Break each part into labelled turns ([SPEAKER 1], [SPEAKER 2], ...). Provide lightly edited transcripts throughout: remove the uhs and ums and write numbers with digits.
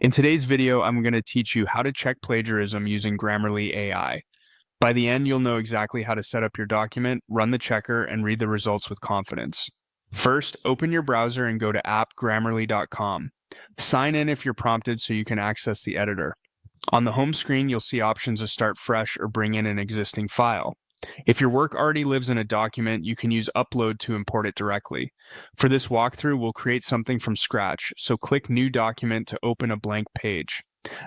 [SPEAKER 1] In today's video, I'm going to teach you how to check plagiarism using Grammarly AI. By the end, you'll know exactly how to set up your document, run the checker, and read the results with confidence. First, open your browser and go to app.grammarly.com. Sign in if you're prompted so you can access the editor. On the home screen, you'll see options to start fresh or bring in an existing file. If your work already lives in a document, you can use Upload to import it directly. For this walkthrough, we'll create something from scratch, so click New Document to open a blank page.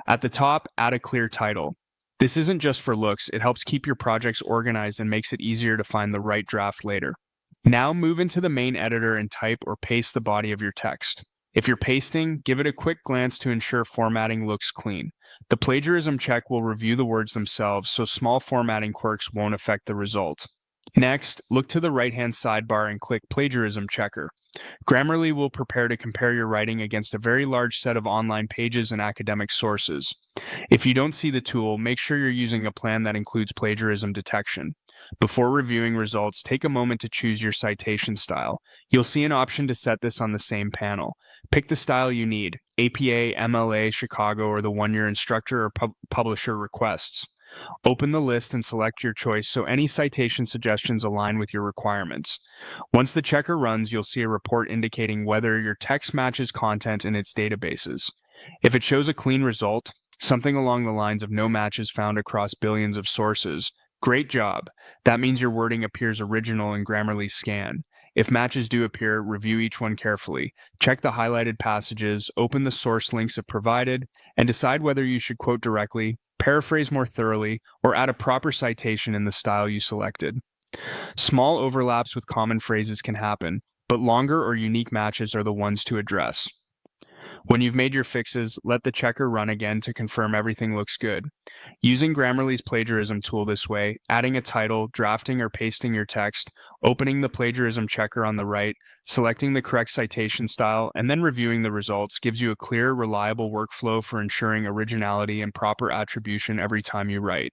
[SPEAKER 1] At the top, add a clear title. This isn't just for looks, it helps keep your projects organized and makes it easier to find the right draft later. Now move into the main editor and type or paste the body of your text. If you're pasting, give it a quick glance to ensure formatting looks clean. The plagiarism check will review the words themselves, so small formatting quirks won't affect the result. Next, look to the right-hand sidebar and click Plagiarism Checker. Grammarly will prepare to compare your writing against a very large set of online pages and academic sources. If you don't see the tool, make sure you're using a plan that includes plagiarism detection. Before reviewing results, take a moment to choose your citation style. You'll see an option to set this on the same panel. Pick the style you need, APA, MLA, Chicago, or the one your instructor or publisher requests. Open the list and select your choice so any citation suggestions align with your requirements. Once the checker runs, you'll see a report indicating whether your text matches content in its databases. If it shows a clean result, something along the lines of no matches found across billions of sources, great job. That means your wording appears original in Grammarly's scan. If matches do appear, review each one carefully. Check the highlighted passages, open the source links if provided, and decide whether you should quote directly, paraphrase more thoroughly, or add a proper citation in the style you selected. Small overlaps with common phrases can happen, but longer or unique matches are the ones to address. When you've made your fixes, let the checker run again to confirm everything looks good. Using Grammarly's plagiarism tool this way, adding a title, drafting or pasting your text, opening the plagiarism checker on the right, selecting the correct citation style, and then reviewing the results gives you a clear, reliable workflow for ensuring originality and proper attribution every time you write.